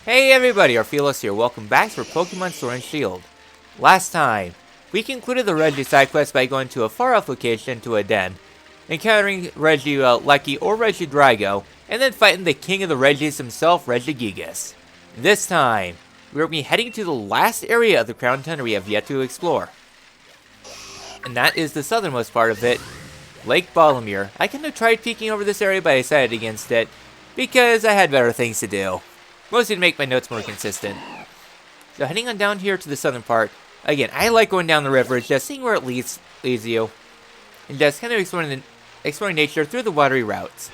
Hey everybody, Orpheolus here. Welcome back for Pokemon Sword and Shield. Last time, we concluded the Reggie side quest by going to a far-off location to a den, encountering Reggie Lucky or Reggie Drago, and then fighting the king of the Reggies himself, Regigigas. This time, we will be heading to the last area of the Crown Tundra we have yet to explore. And that is the southernmost part of it, Lake Ballimere. I kind of tried peeking over this area, but I decided against it, because I had better things to do. Mostly to make my notes more consistent. So heading on down here to the southern part. Again, I like going down the river, just seeing where it leads you. And just kind of exploring nature through the watery routes.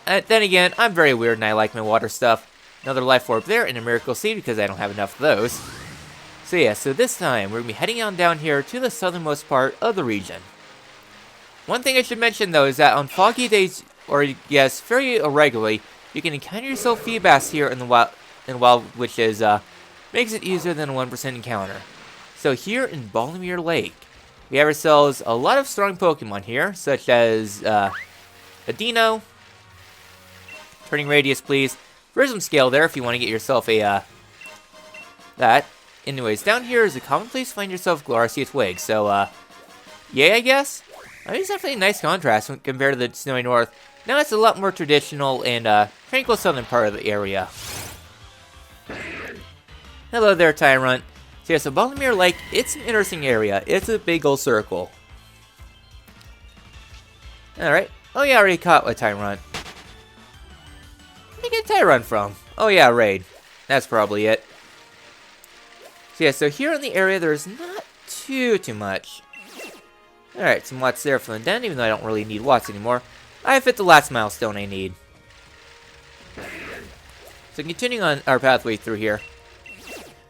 Then again, I'm very weird and I like my water stuff. Another life orb there and a miracle seed because I don't have enough of those. So yeah, so this time we're going to be heading on down here to the southernmost part of the region. One thing I should mention though is that on foggy days, or yes, very irregularly, you can encounter yourself Feebas here in the wild, which is makes it easier than a 1% encounter. So here in Baltimore Lake, we have ourselves a lot of strong Pokemon here, such as a Dino. Turning radius, please. Prism scale there if you want to get yourself a that. Anyways, down here is a common place to find yourself Glacius Twig. So yay, I guess. I mean, it's definitely a nice contrast compared to the snowy north. Now it's a lot more traditional and tranquil southern part of the area. Hello there, Tyrant. So yeah, so Baltimore Lake, it's an interesting area. It's a big old circle. Alright. Oh yeah, I already caught a Tyrant. Where'd I get Tyrant from? Oh yeah, raid. That's probably it. So yeah, so here in the area, there's not too much. Alright, some watts there from the den, even though I don't really need watts anymore. I have hit the last milestone I need. So continuing on our pathway through here.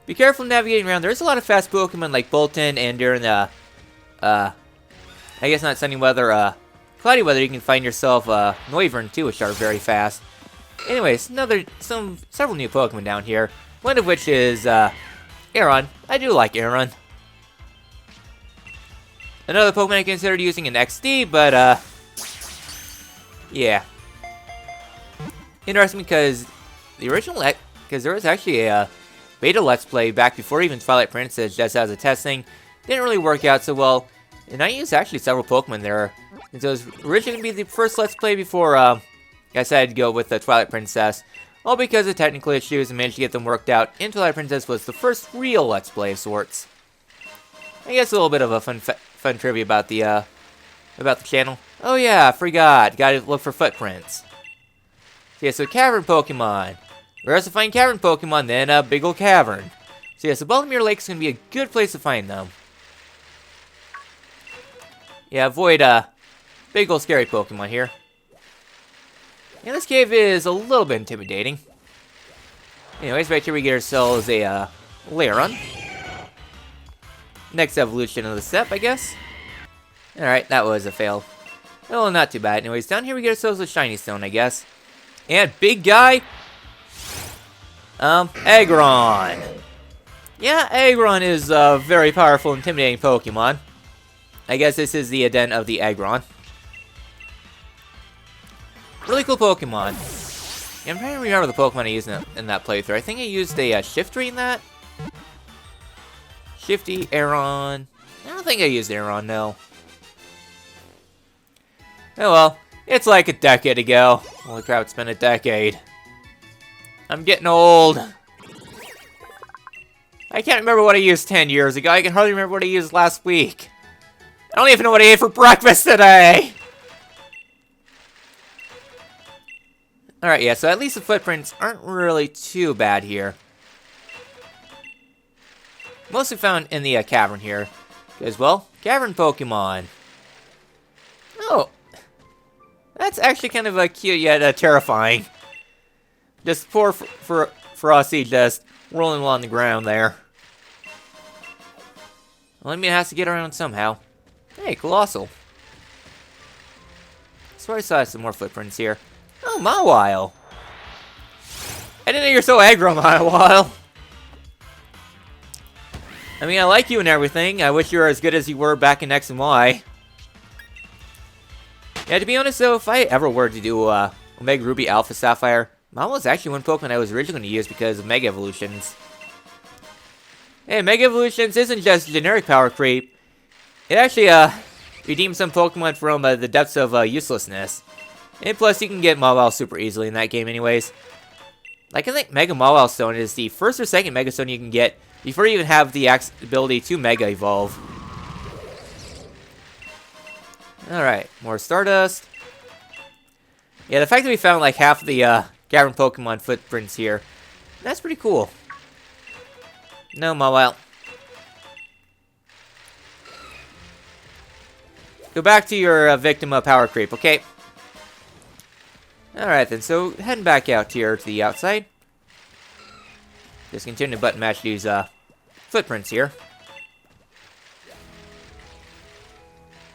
Be careful navigating around. There's a lot of fast Pokemon like Bolton, and during the, I guess not sunny weather, cloudy weather, you can find yourself, Noivern too, which are very fast. Anyways, several new Pokemon down here. One of which is, Aron. I do like Aron. Another Pokemon I considered using an XD, but, yeah. Interesting because the original, because there was actually a beta Let's Play back before even Twilight Princess, just as a testing. Didn't really work out so well. And I used actually several Pokemon there. And so it was originally going to be the first Let's Play before I decided to go with the Twilight Princess. All because of technical issues and managed to get them worked out. And Twilight Princess was the first real Let's Play of sorts. I guess a little bit of a fun trivia about the channel. Oh yeah, I forgot. Gotta look for footprints. So yeah, so cavern Pokemon. Where else to find cavern Pokemon than a big ol' cavern? So yeah, so Baltimore Lake is gonna be a good place to find them. Yeah, avoid big ol' scary Pokemon here. Yeah, this cave is a little bit intimidating. Anyways, right here we get ourselves a Lairon. Next evolution of the step, I guess. Alright, that was a fail. Oh, not too bad. Anyways, down here we get ourselves a shiny stone, I guess. And big guy. Aggron. Yeah, Aggron is a very powerful, intimidating Pokemon. I guess this is the den of the Aggron. Really cool Pokemon. Yeah, I'm trying to remember the Pokemon I used in that playthrough. I think I used a Shiftry in that. Shifty, Aron. I don't think I used Aron, no. Oh well, it's like a decade ago. Holy crap, it's been a decade. I'm getting old. I can't remember what I used 10 years ago. I can hardly remember what I used last week. I don't even know what I ate for breakfast today. Alright, yeah, so at least the footprints aren't really too bad here. Mostly found in the cavern here. Because, well, cavern Pokemon. Oh. That's actually kind of cute yet terrifying. Just poor Frosty just rolling along the ground there. Well, I mean, it has to get around somehow. Hey, Colossal. So I saw some more footprints here. Oh, Mawile. I didn't know you were so aggro, Mawile. I mean, I like you and everything. I wish you were as good as you were back in X and Y. Yeah, to be honest though, if I ever were to do Omega Ruby Alpha Sapphire, Mama was actually one Pokemon I was originally going to use because of Mega Evolutions. Hey, Mega Evolutions isn't just generic power creep. It actually, redeems some Pokemon from the depths of uselessness. And plus, you can get Mawile super easily in that game anyways. Like, I think Mega Mawile Stone is the first or second Mega Stone you can get before you even have the ability to Mega Evolve. Alright, more Stardust. Yeah, the fact that we found like half of the Gabbard Pokemon footprints here, that's pretty cool. No, Mawile. Go back to your victim of power creep, okay? Alright then, so heading back out here to the outside. Just continue to button match these footprints here.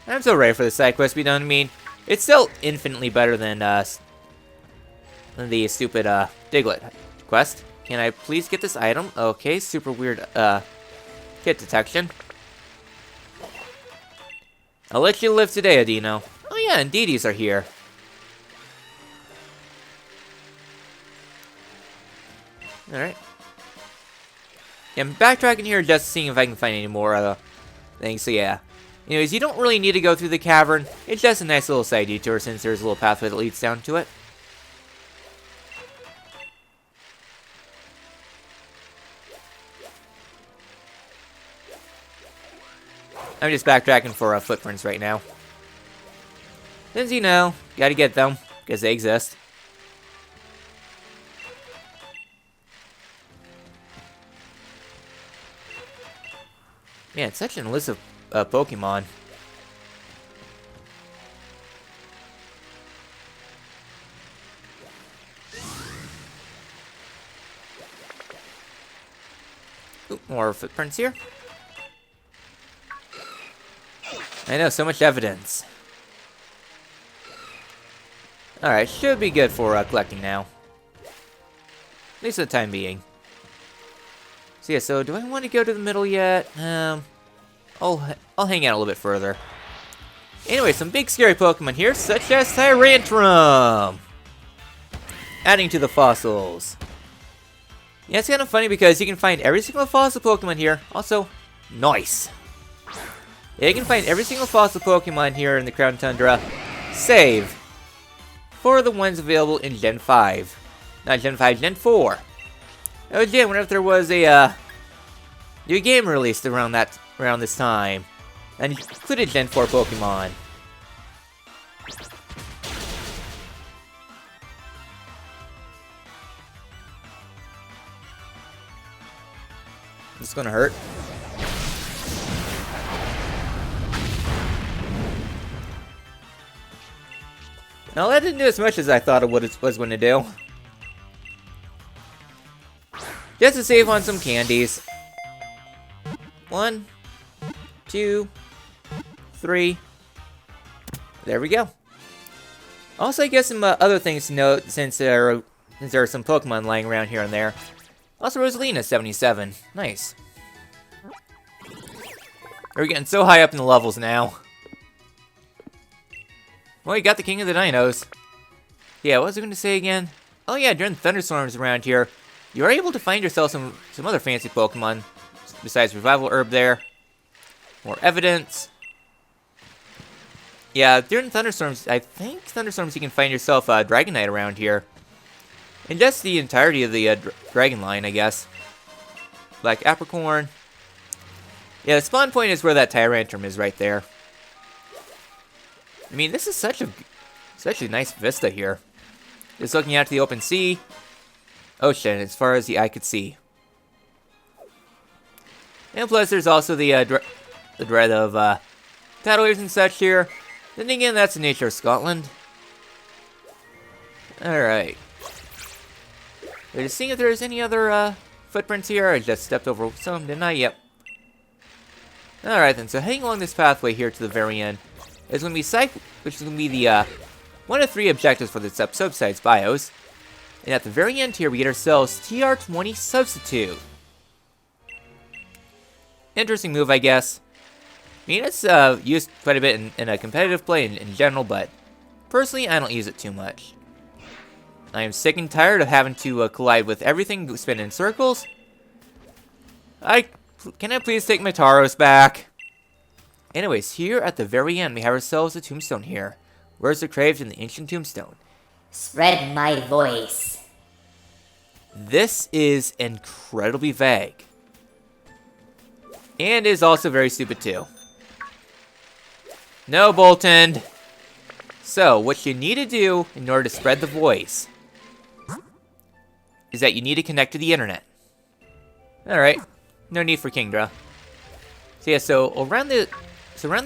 I'm so ready for the side quest to be done. I mean, it's still infinitely better than the stupid Diglett quest. Can I please get this item? Okay, super weird hit detection. I'll let you live today, Adino. Oh yeah, and Deities are here. Alright. Yeah, I'm backtracking here just seeing if I can find any more things, so yeah. Anyways, you don't really need to go through the cavern. It's just a nice little side detour since there's a little pathway that leads down to it. I'm just backtracking for footprints right now. Since you know, gotta get them, because they exist. Man, it's such an elusive Pokemon. Ooh, more footprints here. I know, so much evidence. Alright, should be good for collecting now. At least for the time being. So yeah, so do I want to go to the middle yet? I'll hang out a little bit further. Anyway, some big scary Pokemon here, such as Tyrantrum! Adding to the fossils. Yeah, it's kind of funny because you can find every single fossil Pokemon here. Also, nice! Yeah, you can find every single fossil Pokemon here in the Crown Tundra, save for the ones available in Gen 5. Not Gen 5, Gen 4. Oh, yeah, whenever there was a new game released around this time, and included Gen 4 Pokemon. This is gonna hurt. Now that didn't do as much as I thought it was going to do. Just to save on some candies. 1, 2, 3. There we go. Also, I guess some other things to note since there are some Pokemon lying around here and there. Also, Rosalina 77. Nice. We're getting so high up in the levels now. Well, you got the King of the Dinos. Yeah, what was I going to say again? Oh yeah, during the Thunderstorms around here, you are able to find yourself some other fancy Pokemon. Besides Revival Herb there. More evidence. Yeah, during Thunderstorms, I think Thunderstorms you can find yourself a Dragonite around here. And just the entirety of the Dragon line, I guess. Like Apricorn. Yeah, the spawn point is where that Tyrantrum is right there. I mean, this is such a nice vista here. Just looking out to the open sea. Ocean, as far as the eye could see. And plus, there's also the dread of tidal waves and such here. Then again, that's the nature of Scotland. Alright. We're just seeing if there's any other footprints here. I just stepped over some, didn't I? Yep. Alright then, so heading along this pathway here to the very end is going to be which is going to be the one of 3 objectives for this episode besides bios. And at the very end here, we get ourselves TR20 Substitute. Interesting move, I guess. I mean, it's used quite a bit in a competitive play in general, but personally, I don't use it too much. I am sick and tired of having to collide with everything spin in circles. Can I please take my Tauros back? Anyways, here at the very end, we have ourselves a tombstone here. Words are craved in the ancient tombstone. Spread my voice. This is incredibly vague. And is also very stupid too. No, Bolton. So, what you need to do in order to spread the voice is that you need to connect to the internet. Alright. No need for Kingdra. So yeah, so around the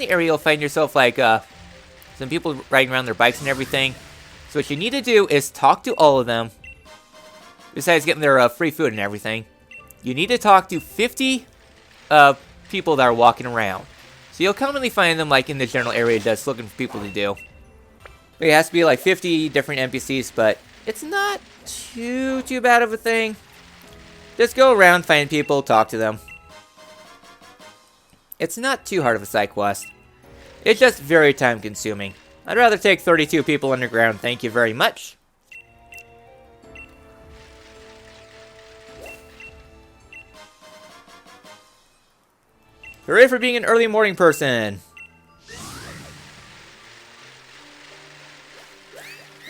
area you'll find yourself like some people riding around their bikes and everything. So what you need to do is talk to all of them. Besides getting their free food and everything. You need to talk to 50 people that are walking around. So you'll commonly find them like in the general area just looking for people to do. It has to be like 50 different NPCs, but it's not too bad of a thing. Just go around, find people, talk to them. It's not too hard of a side quest. It's just very time consuming. I'd rather take 32 people underground, thank you very much. Hooray for being an early morning person!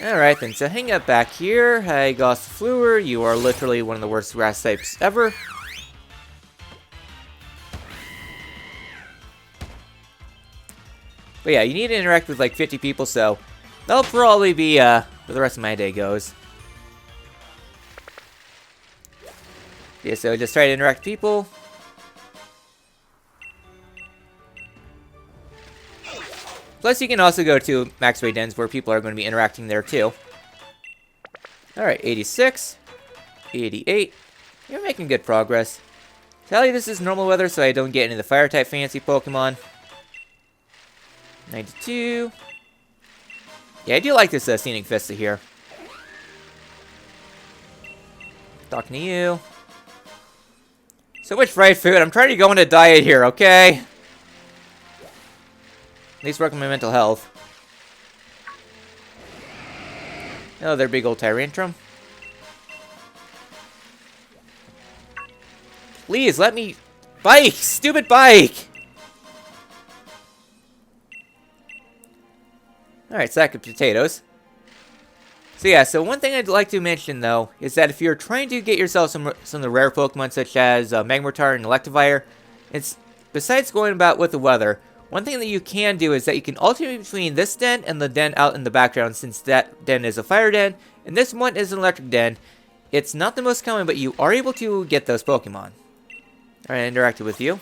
Alright then, so hang up back here. Hi, Gossifleur, you are literally one of the worst grass types ever. But yeah, you need to interact with like 50 people, so that'll probably be where the rest of my day goes. Yeah, so just try to interact with people. Plus, you can also go to Maxway Dens where people are going to be interacting there too. Alright, 86. 88. You're making good progress. Tell you this is normal weather so I don't get any of the fire-type fancy Pokemon. 92. Yeah, I do like this Scenic Vista here. Talking to you. So much fried food. I'm trying to go on a diet here, okay? At least work on my mental health. Oh, their big old Tyrantrum. Please, let me... Bike! Stupid bike! Alright, sack of potatoes. So yeah, so one thing I'd like to mention though, is that if you're trying to get yourself some of the rare Pokemon such as Magmortar and Electivire, it's, besides going about with the weather, one thing that you can do is that you can alternate between this den and the den out in the background, since that den is a fire den, and this one is an electric den. It's not the most common, but you are able to get those Pokemon. Alright, I interacted with you.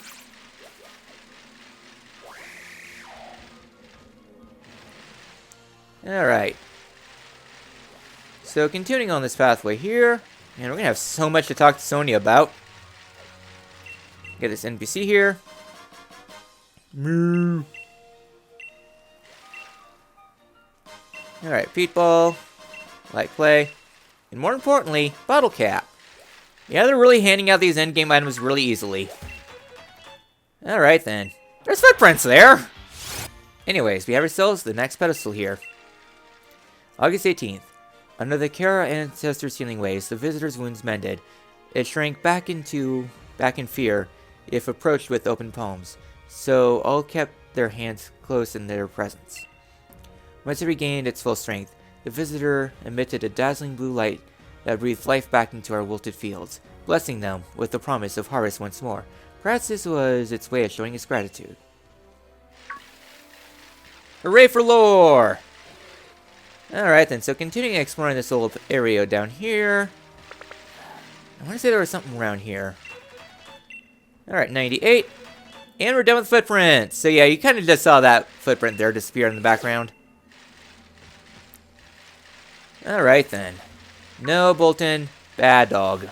Alright. So continuing on this pathway here, and we're going to have so much to talk to Sonia about. Get this NPC here. Moo. Alright, Pete Ball, Light Play, and more importantly, Bottle Cap. Yeah, they're really handing out these endgame items really easily. Alright then. There's footprints there! Anyways, we have ourselves the next pedestal here. August 18th. Under the Kara ancestors' healing ways, the visitor's wounds mended. It shrank back in fear if approached with open palms. So all kept their hands close in their presence. Once it regained its full strength, the visitor emitted a dazzling blue light that breathed life back into our wilted fields, blessing them with the promise of harvest once more. Perhaps this was its way of showing its gratitude. Hooray for lore! Alright then, so continuing exploring this little area down here. I want to say there was something around here. Alright, 98. And we're done with footprints. So yeah, you kind of just saw that footprint there disappear in the background. Alright then. No, Bolton. Bad dog.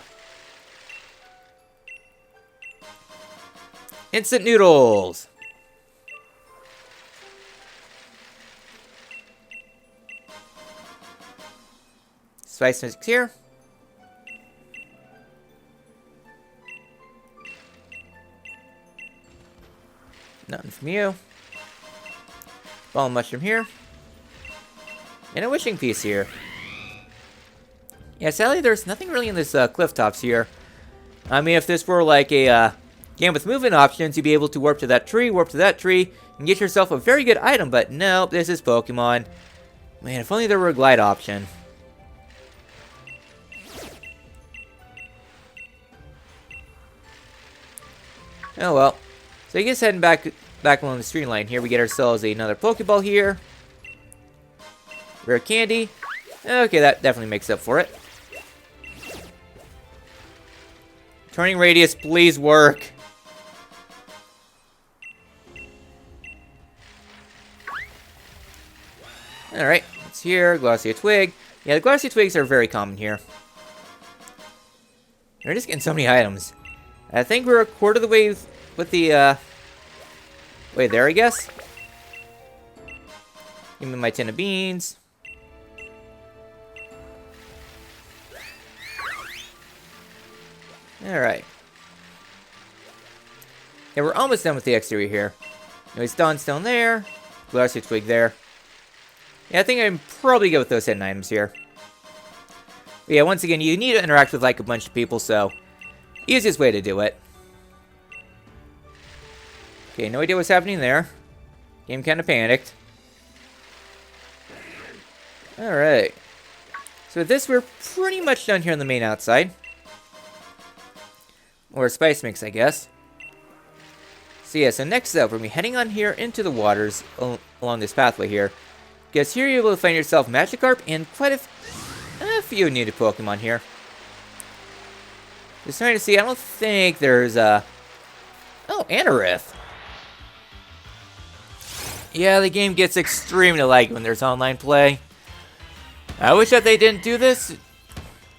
Instant noodles. Spice mix here. Nothing from you. Ball and mushroom here. And a wishing piece here. Yeah, sadly, there's nothing really in this cliff tops here. I mean, if this were like a game with movement options, you'd be able to warp to that tree, and get yourself a very good item. But no, this is Pokemon. Man, if only there were a glide option. Oh well. So I guess heading back along the stream line here, we get ourselves another Pokeball here. Rare candy. Okay, that definitely makes up for it. Turning radius, please work. Alright, it's here. Glossy Twig. Yeah, the Glossy Twigs are very common here. They're just getting so many items. I think we're a quarter of the way with the, way there, I guess. Give me my tin of beans. Alright. Yeah, we're almost done with the exterior here. Anyways, Dawnstone there. Glossy Twig there. Yeah, I think I'm probably good with those hidden items here. But yeah, once again, you need to interact with like a bunch of people, so easiest way to do it. Okay, no idea what's happening there. Game kind of panicked. Alright. So with this, we're pretty much done here on the main outside. Or spice mix, I guess. So yeah, so next up, we're going to be heading on here into the waters along this pathway here. Because here you're able to find yourself Magikarp and quite a few new Pokemon here. Just trying to see, I don't think there's oh, Anorith. Yeah, the game gets extremely laggy when there's online play. I wish that they didn't do this,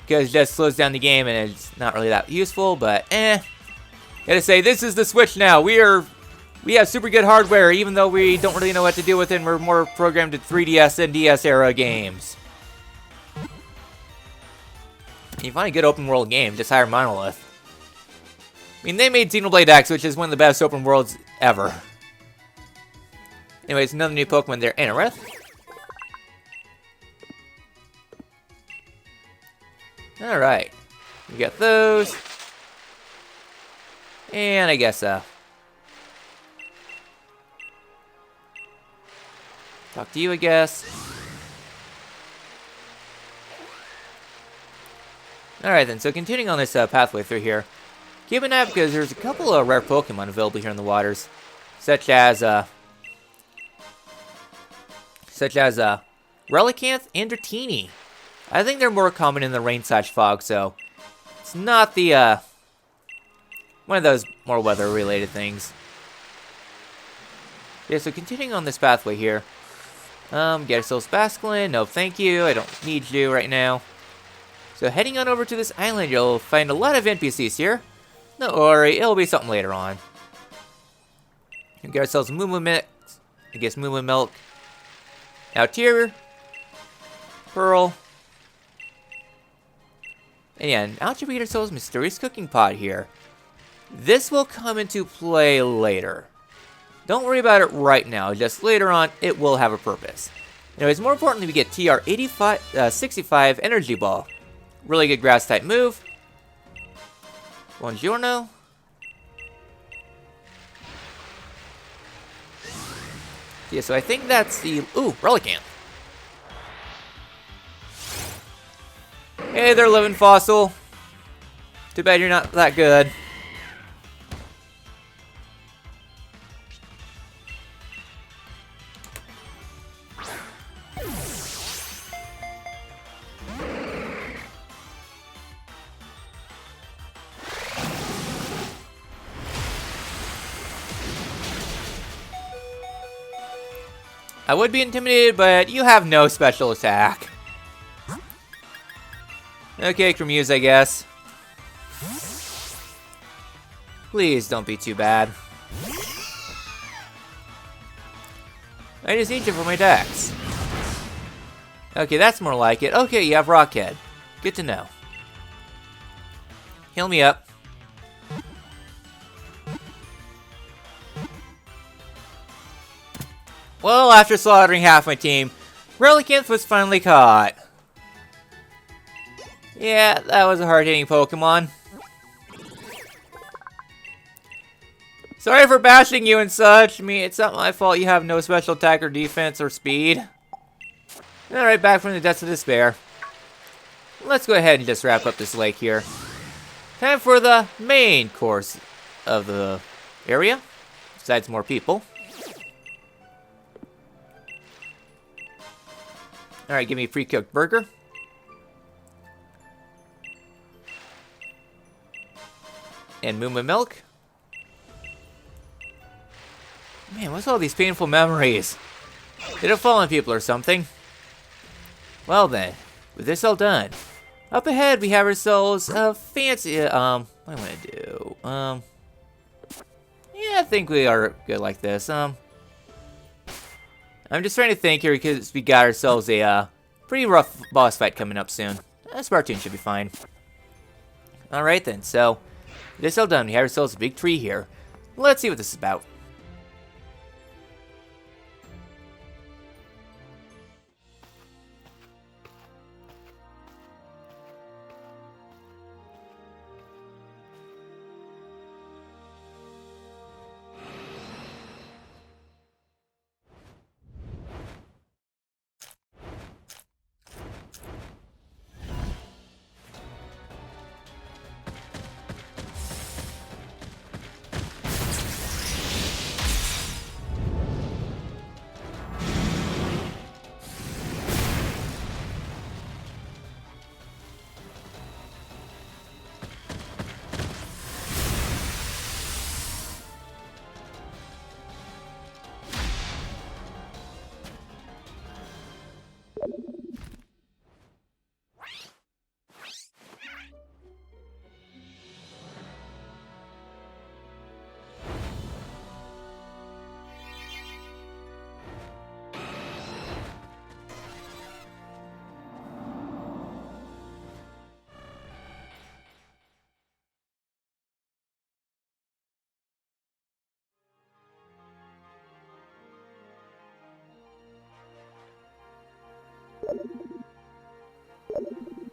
because it just slows down the game and it's not really that useful, but gotta say, this is the Switch now. We have super good hardware, even though we don't really know what to do with it, and we're more programmed to 3DS and DS era games. And you find a good open world game, just hire Monolith. I mean, they made Xenoblade X, which is one of the best open worlds ever. Anyways, another new Pokemon there, Anorith. Alright. We got those. And I guess, talk to you, I guess. Alright then, so continuing on this pathway through here. Keep an eye out because there's a couple of rare Pokemon available here in the waters. Such as Relicanth and Dratini. I think they're more common in the rain/fog, so it's not the, one of those more weather-related things. Yeah, so continuing on this pathway here. Get ourselves Basculin. No, thank you. I don't need you right now. So heading on over to this island, you'll find a lot of NPCs here. Don't worry, it'll be something later on. We get ourselves Moo Moo Mix. I guess Moo Moo Milk. Out here. Pearl. And yeah, now we get ourselves Mysterious Cooking Pot here. This will come into play later. Don't worry about it right now, just later on it will have a purpose. Anyways, more importantly, we get TR-65 Energy Ball. Really good grass type move. Buongiorno. Yeah, so I think that's the... Ooh, Relicanth. Hey there, living fossil. Too bad you're not that good. I would be intimidated, but you have no special attack. Okay, Cremuse, I guess. Please don't be too bad. I just need you for my dex. Okay, that's more like it. Okay, you have Rockhead. Good to know. Heal me up. Well, after slaughtering half my team, Relicanth was finally caught. Yeah, that was a hard-hitting Pokemon. Sorry for bashing you and such. I mean, it's not my fault you have no special attack or defense or speed. Alright, back from the depths of despair. Let's go ahead and just wrap up this lake here. Time for the main course of the area. Besides more people. Alright, give me a pre-cooked burger. And Moo milk. Man, what's all these painful memories? Did it fall on people or something? Well then, with this all done, up ahead we have ourselves a fancy, what do I want to do? Yeah, I think we are good like this. I'm just trying to think here because we got ourselves a, pretty rough boss fight coming up soon. Spartoon should be fine. Alright then, so, with this all done, we have ourselves a big tree here. Let's see what this is about.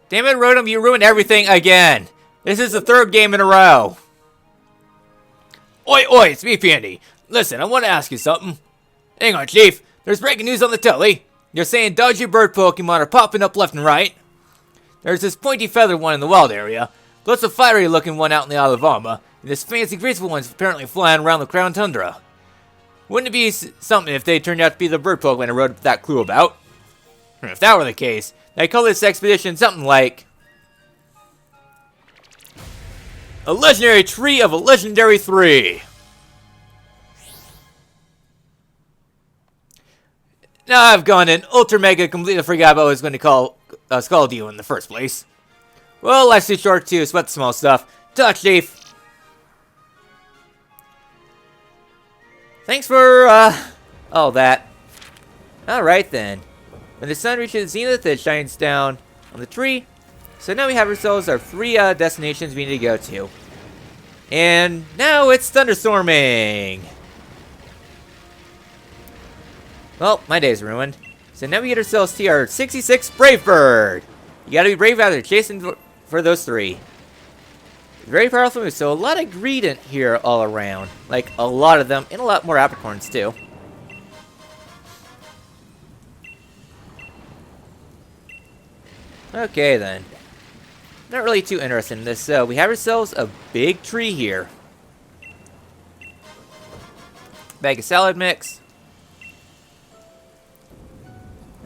Damn it, Rotom, you ruined everything again! This is the third game in a row! Oi, oi, it's me, Pandy. Listen, I want to ask you something. Hang on, Chief. There's breaking news on the telly. You're saying dodgy bird Pokemon are popping up left and right. There's this pointy feathered one in the wild area, plus a fiery looking one out in the Isle of Alma, and this fancy graceful one's apparently flying around the Crown Tundra. Wouldn't it be something if they turned out to be the bird Pokemon I wrote that clue about? If that were the case, I'd call this expedition something like a legendary tree of a legendary 3. Now I've gone and ultra mega completely forgot about what I was going to call you in the first place. Well, life's too short to sweat the small stuff. Talk, Chief. Thanks for all that. Alright then. When the sun reaches the zenith, it shines down on the tree. So now we have ourselves our 3 destinations we need to go to. And now it's thunderstorming. Well, my day's ruined. So now we get ourselves to our 66 Brave Bird. You gotta be brave out there chasing for those 3. Very powerful move, so a lot of Greedent here all around. Like, a lot of them, and a lot more Apricorns too. Okay then. Not really too interested in this, so we have ourselves a big tree here. Bag of salad mix.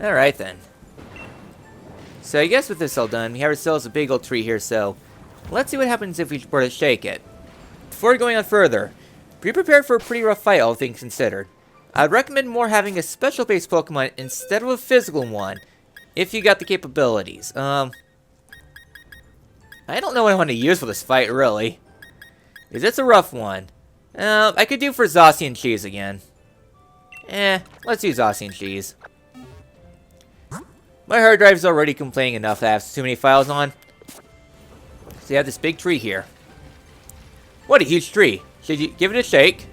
Alright then. So I guess with this all done, we have ourselves a big old tree here, so let's see what happens if we were to shake it. Before going on further, be prepared for a pretty rough fight, all things considered. I'd recommend more having a special based Pokemon instead of a physical one, if you got the capabilities. I don't know what I want to use for this fight, really. Because it's a rough one. I could do for Zacian Cheese again. Let's use Zacian Cheese. My hard drive's already complaining enough that I have too many files on. So you have this big tree here. What a huge tree. Should you give it a shake?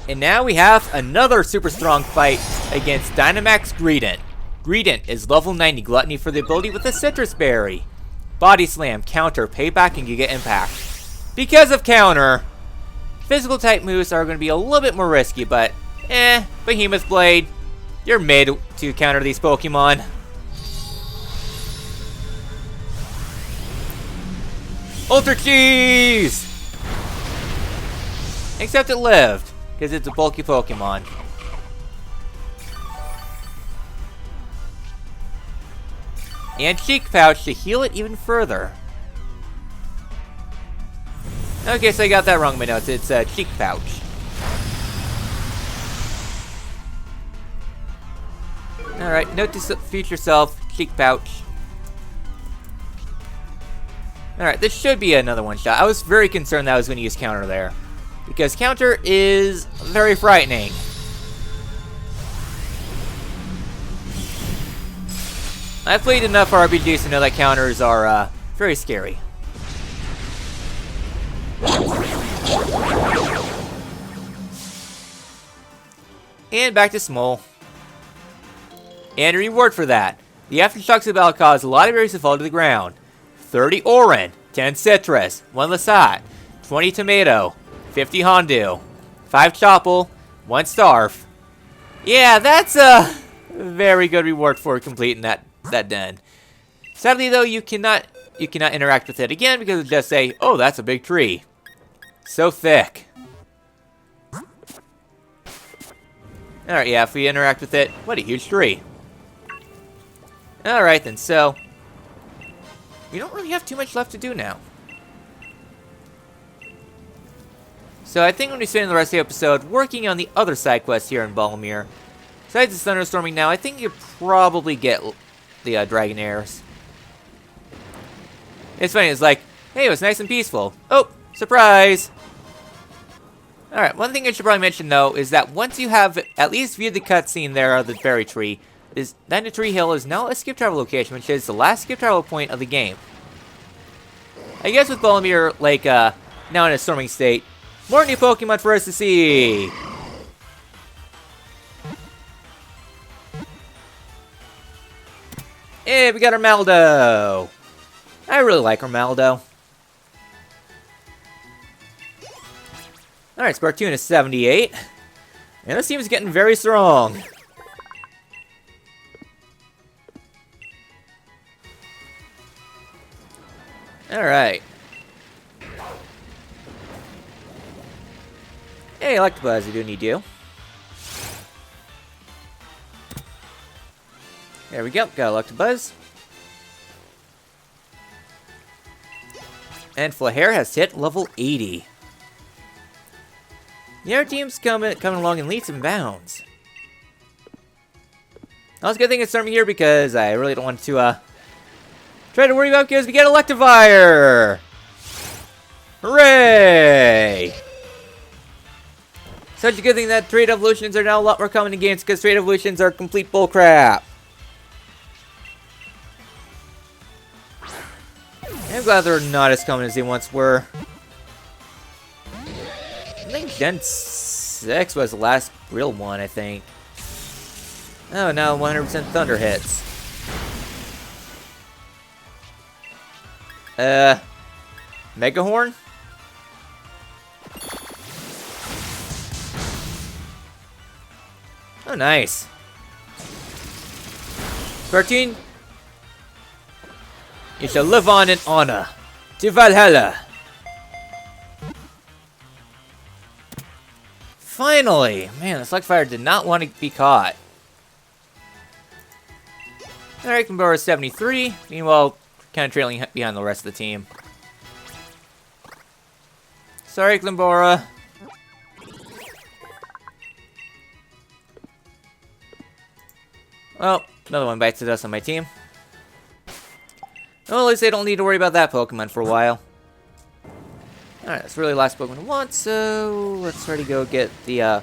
And now we have another super strong fight against Dynamaxx Greedent. Greedent is level 90 Gluttony for the ability with a Citrus Berry. Body Slam, Counter, Payback, and Giga Impact. Because of Counter, physical type moves are going to be a little bit more risky, but Behemoth Blade, you're made to counter these Pokemon. Ultra Cheese! Except it lived, because it's a bulky Pokemon. And Cheek Pouch to heal it even further. Okay, so I got that wrong in my notes. It's Cheek Pouch. Alright, note to future self, Cheek Pouch. Alright, this should be another one-shot. I was very concerned that I was going to use Counter there. Because Counter is very frightening. I've played enough RPGs to know that counters are very scary. And back to Smole. And a reward for that. The aftershocks of battle cause a lot of berries to fall to the ground. 30 Oran, 10 Citrus, 1 Lasat, 20 Tomato, 50 Hondu, 5 Chople, 1 Starf. Yeah, that's a very good reward for completing that den. Sadly though, you cannot interact with it again because it'll just say, oh, that's a big tree. So thick. Alright, yeah, if we interact with it, what a huge tree. Alright then, so we don't really have too much left to do now. So I think when we spend the rest of the episode working on the other side quests here in Ballimere, besides the thunderstorming now, I think you probably get the Dragonairs. It's funny, it's like, hey, it was nice and peaceful. Oh, surprise! Alright, one thing I should probably mention though is that once you have at least viewed the cutscene there of the berry tree, then the Tree Hill is now a skip travel location, which is the last skip travel point of the game. I guess with Baltimore Lake now in a storming state, more new Pokemon for us to see! Hey, we got Armaldo! I really like Armaldo. Alright, Spartoon is 78. And this team is getting very strong. Alright. Hey, Electabuzz, I do need you. There we go, got Electabuzz. And Flahair has hit level 80. The other team's coming along in leaps and bounds. Also, good thing it's starting here because I really don't want to try to worry about because we get Electivire! Hooray! Such a good thing that trade evolutions are now a lot more common in games because trade evolutions are complete bullcrap. I'm glad they're not as common as they once were. I think Gen 6 was the last real one, I think. Oh, now 100% Thunder hits. Megahorn? Oh, nice. 13. You shall live on in honor. To Valhalla. Finally! Man, this Electivire did not want to be caught. Alright, Climbora is 73. Meanwhile, kind of trailing behind the rest of the team. Sorry, Climbora. Well, another one bites the dust on my team. Well, at least I don't need to worry about that Pokemon for a while. Alright, that's really the last Pokemon I want, so let's try to go get the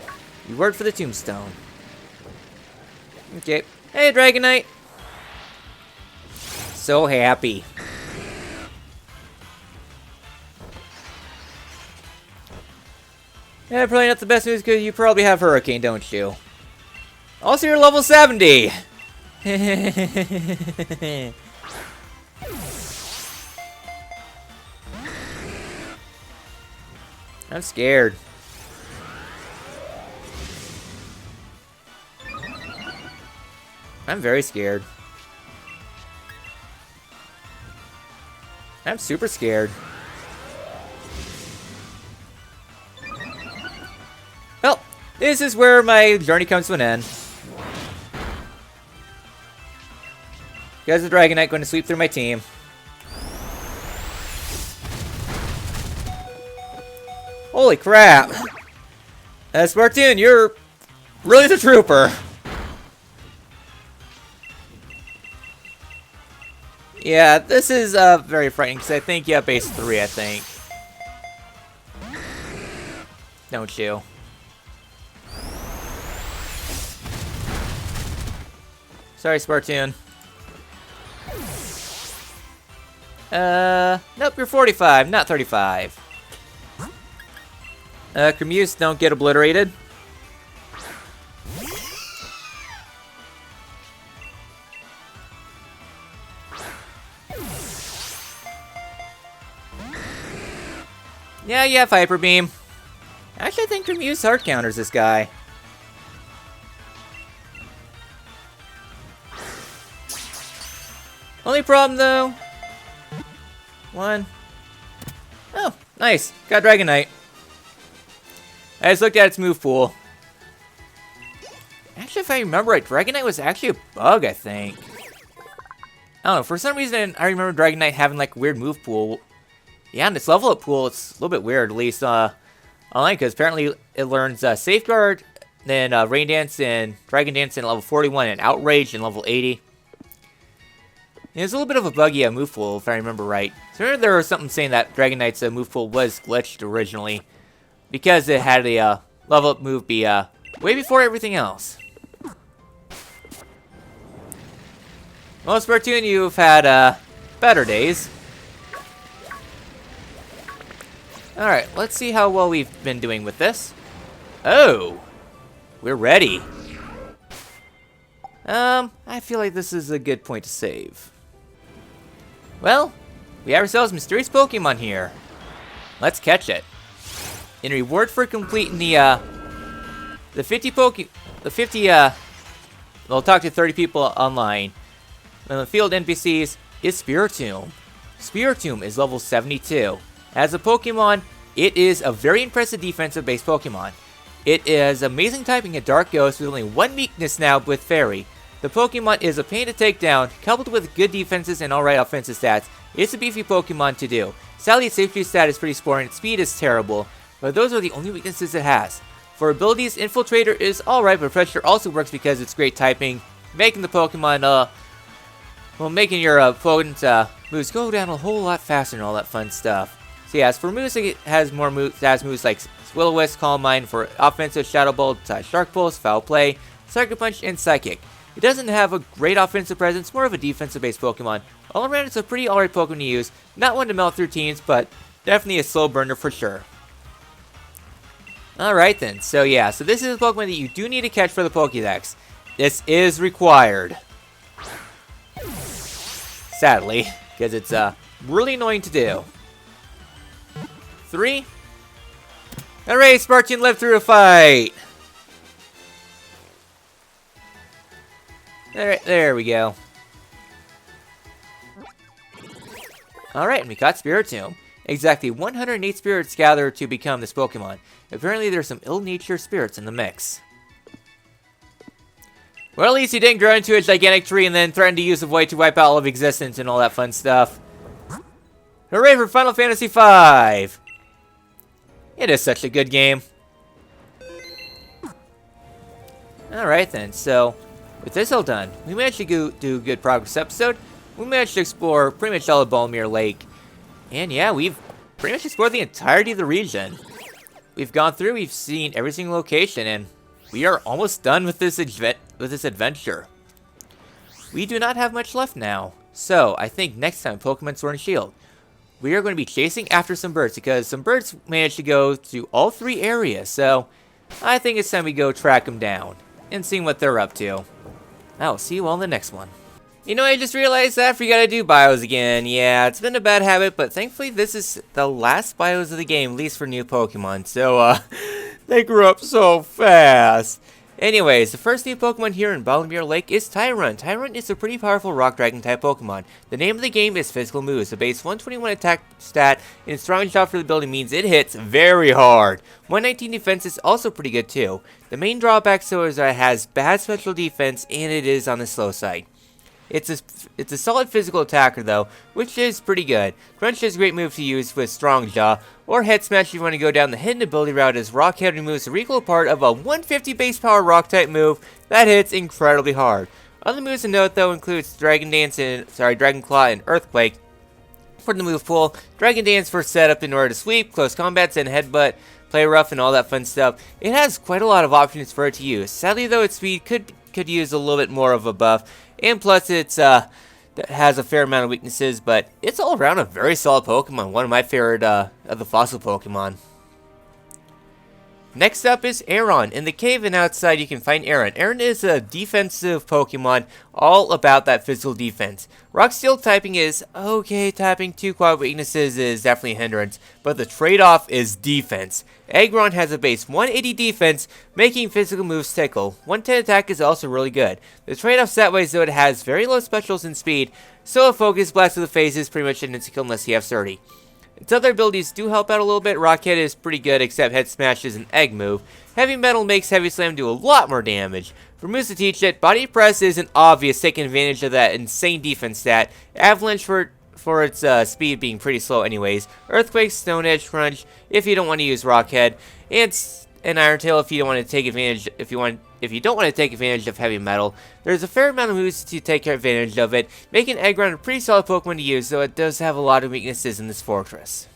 reward for the Tombstone. Okay. Hey, Dragonite! So happy. Yeah, probably not the best news because you probably have Hurricane, don't you? Also, you're level 70! I'm scared. I'm very scared. I'm super scared. Well, this is where my journey comes to an end. Because the Dragonite going to sweep through my team. Holy crap! Spartoon, you're really the trooper. Yeah, this is very frightening because I think you have base 3, I think. Don't you? Sorry, Spartoon. Nope, you're 45, not 35. Commutes don't get obliterated. Yeah, Viper Beam. Actually, I think Commutes hard counters this guy. Only problem, though. One. Oh, nice. Got Dragonite. I just looked at its move pool. Actually, if I remember right, Dragonite was actually a bug, I think. I don't know, for some reason, I remember Dragonite having, like, a weird move pool. Yeah, and its level up pool, it's a little bit weird, at least, online, because apparently it learns, Safeguard, then, Rain Dance, and Dragon Dance in level 41, and Outrage in level 80. And it's a little bit of a buggy move pool, if I remember right. So I remember there was something saying that Dragonite's move pool was glitched originally, because it had a level up move be way before everything else. Well, Spartoon, you've had better days. Alright, let's see how well we've been doing with this. Oh! We're ready. I feel like this is a good point to save. Well, we have ourselves a mysterious Pokemon here. Let's catch it. In reward for completing the 50 we'll talk to 30 people online. And the field NPCs is Spiritomb. Spiritomb is level 72. As a Pokemon, it is a very impressive defensive-based Pokemon. It is amazing typing a Dark Ghost with only one weakness now with Fairy. The Pokemon is a pain to take down, coupled with good defenses and alright offensive stats. It's a beefy Pokemon to do. Sadly, its safety stat is pretty poor and its speed is terrible, but those are the only weaknesses it has. For abilities, Infiltrator is alright, but Pressure also works because it's great typing, making the Pokemon, making your opponent's moves go down a whole lot faster and all that fun stuff. So yeah, as for moves, it has more moves. It has moves like Will-O-Wisp, Calm Mind for offensive, Shadow Bolt, Shark Pulse, Foul Play, Sucker Punch, and Psychic. It doesn't have a great offensive presence, more of a defensive-based Pokemon. All around, it's a pretty alright Pokemon to use. Not one to melt through teams, but definitely a slow burner for sure. Alright then, so yeah, so this is a Pokemon that you do need to catch for the Pokédex. This is required. Sadly, because it's really annoying to do. 3. Alright, Spartoon lived through a fight. Alright, there we go. Alright, and we caught Spiritomb. Exactly 108 spirits gathered to become this Pokemon. Apparently there's some ill-natured spirits in the mix. Well, at least he didn't grow into a gigantic tree and then threaten to use the void to wipe out all of existence and all that fun stuff. Hooray for Final Fantasy V! It is such a good game. Alright then, so with this all done, we managed to do good progress episode. We managed to explore pretty much all of Baltimore Lake. And yeah, we've pretty much explored the entirety of the region. We've gone through, we've seen every single location, and we are almost done with this adventure. We do not have much left now. So, I think next time Pokemon Sword and Shield, we are going to be chasing after some birds because some birds managed to go to all 3 areas. So I think it's time we go track them down and see what they're up to. I'll see you all in the next one. You know, I just realized that I forgot to do bios again. Yeah, it's been a bad habit, but thankfully this is the last bios of the game, at least for new Pokemon. So, they grew up so fast. Anyways, the first new Pokemon here in Baltimore Lake is Tyrunt. Tyrunt is a pretty powerful Rock Dragon type Pokemon. The name of the game is Physical Moves. The base 121 attack stat and strong shot for the ability means it hits very hard. 119 defense is also pretty good too. The main drawback though is that it has bad special defense and it is on the slow side. It's a solid physical attacker though, which is pretty good. Crunch is a great move to use with Strong Jaw, or Head Smash if you want to go down the hidden ability route, as Rock Head removes the recoil part of a 150 base power Rock type move that hits incredibly hard. Other moves to note though includes Dragon Claw and Earthquake. For the move pool, Dragon Dance for setup in order to sweep, close combats, and headbutt, play rough, and all that fun stuff. It has quite a lot of options for it to use. Sadly though, its speed could use a little bit more of a buff. And plus, it has a fair amount of weaknesses, but it's all around a very solid Pokemon. One of my favorite of the fossil Pokemon. Next up is Aron. In the cave and outside, you can find Aron. Aron is a defensive Pokemon, all about that physical defense. Rock Steel typing is okay. Tapping 2 quad weaknesses is definitely a hindrance, but the trade-off is defense. Aggron has a base 180 defense, making physical moves tickle. 110 attack is also really good. The trade-off stat-wise though, it has very low specials and speed, so a Focus Blast to the face is pretty much an insta-kill unless you have 30. Its other abilities do help out a little bit. Rock Head is pretty good, except Head Smash is an egg move. Heavy Metal makes Heavy Slam do a lot more damage. For moves to teach it, Body Press is an obvious, taking advantage of that insane defense stat. Avalanche for its speed being pretty slow anyways. Earthquake, Stone Edge, Crunch if you don't want to use Rock Head, and Iron Tail if you don't want to take advantage if you don't want to take advantage of Heavy Metal. There's a fair amount of moves to take advantage of it, making Aggron a pretty solid Pokemon to use, though it does have a lot of weaknesses in this fortress.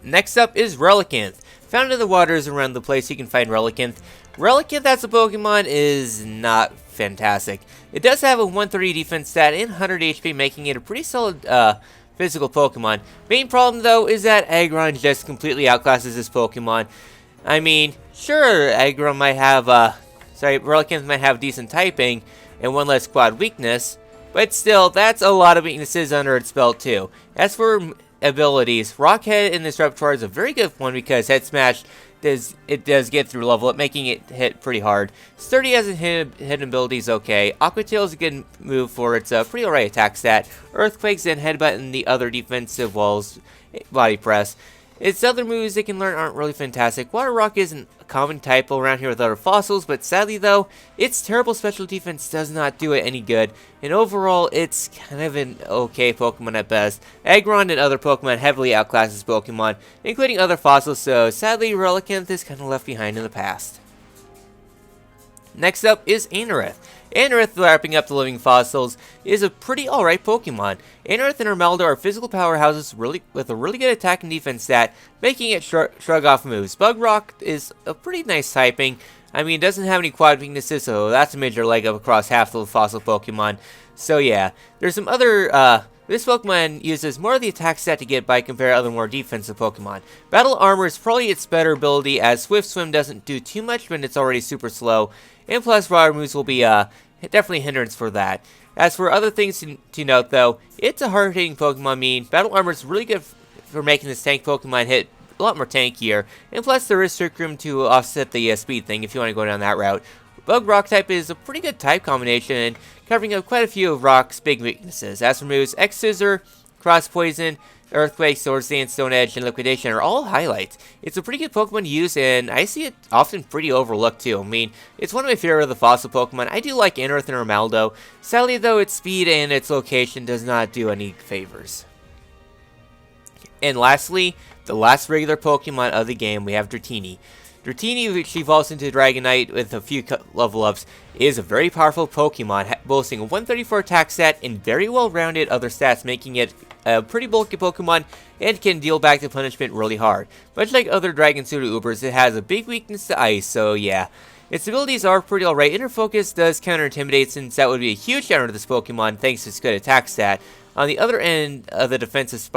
Next up is Relicanth. Found in the waters around the place you can find Relicanth. Relicanth as a Pokemon is not fantastic. It does have a 130 defense stat and 100 HP, making it a pretty solid physical Pokemon. Main problem though is that Aggron just completely outclasses this Pokemon. I mean, sure, Aggron might have, Relicanth might have decent typing and 1 less quad weakness, but still, that's a lot of weaknesses under its belt too. As for abilities, Rock Head in this repertoire is a very good one because Head Smash does get through level up, making it hit pretty hard. Sturdy as a hidden ability is okay. Aqua Tail is a good move for its pretty alright attack stat. Earthquakes and Headbutt and the other defensive walls, Body Press. Its other moves it can learn aren't really fantastic. Water Rock isn't a common type around here with other fossils, but sadly though, its terrible special defense does not do it any good, and overall it's kind of an okay Pokemon at best. Aggron and other Pokemon heavily outclasses Pokemon, including other fossils, so sadly Relicanth is kind of left behind in the past. Next up is Anorith. Anorith, wrapping up the living fossils, is a pretty alright Pokemon. Anorith and Armaldo are physical powerhouses with a really good attack and defense stat, making it shrug off moves. Bug Rock is a pretty nice typing. I mean, it doesn't have any quad weaknesses, so that's a major leg up across half the fossil Pokemon. So yeah, there's some other, this Pokemon uses more of the attack stat to get by compared to other more defensive Pokemon. Battle Armor is probably its better ability, as Swift Swim doesn't do too much when it's already super slow, and plus water moves will be definitely a hindrance for that. As for other things to note though, it's a hard-hitting Pokemon. Battle Armor is really good for making this tank Pokemon hit a lot more tankier, and plus there is Trick Room to offset the speed thing if you want to go down that route. Bug Rock type is a pretty good type combination, covering up quite a few of Rock's big weaknesses. As for moves, X-Scissor, Cross Poison, Earthquake, Swords Dance, Stone Edge, and Liquidation are all highlights. It's a pretty good Pokemon to use, and I see it often pretty overlooked too. I mean, it's one of my favorite of the fossil Pokemon. I do like Anorith and Armaldo. Sadly though, its speed and its location does not do any favors. And lastly, the last regular Pokemon of the game, we have Dratini. Dratini, which evolves into Dragonite with a few level ups, is a very powerful Pokemon, boasting a 134 attack stat and very well-rounded other stats, making it a pretty bulky Pokemon and can deal back the punishment really hard. Much like other Dragon Pseudo Ubers, it has a big weakness to ice, so yeah. Its abilities are pretty alright. Inner Focus does counter-intimidate, since that would be a huge counter to this Pokemon thanks to its good attack stat. On the other end of the defensive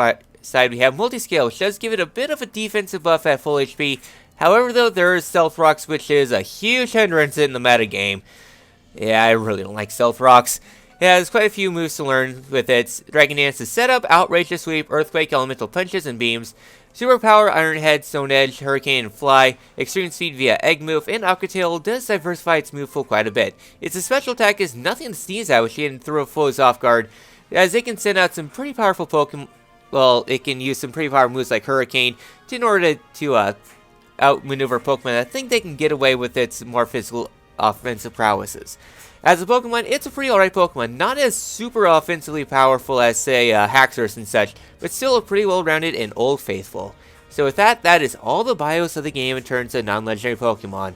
side, we have Multiscale, which does give it a bit of a defensive buff at full HP. However, though, there is Stealth Rocks, which is a huge hindrance in the metagame. Yeah, I really don't like Stealth Rocks. It has quite a few moves to learn with it. Dragon Dance's setup, Outrageous Sweep, Earthquake, Elemental Punches, and Beams. Superpower, Iron Head, Stone Edge, Hurricane, and Fly. Extreme Speed via Egg Move, and Aquatail does diversify its move pool quite a bit. Its special attack is nothing to sneeze at, which can throw foes off guard, as it can send out some pretty powerful Pokemon. Well, it can use some pretty powerful moves like Hurricane in order to outmaneuver Pokemon that think they can get away with its more physical offensive prowesses. As a Pokemon, it's a pretty alright Pokemon, not as super offensively powerful as, say, Haxorus and such, but still a pretty well-rounded and old faithful. So with that, that is all the bios of the game in terms of non-legendary Pokemon.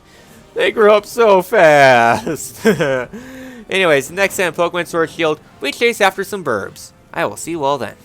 They grew up so fast! Anyways, next time Pokemon Sword Shield, we chase after some burbs. I will see you all then.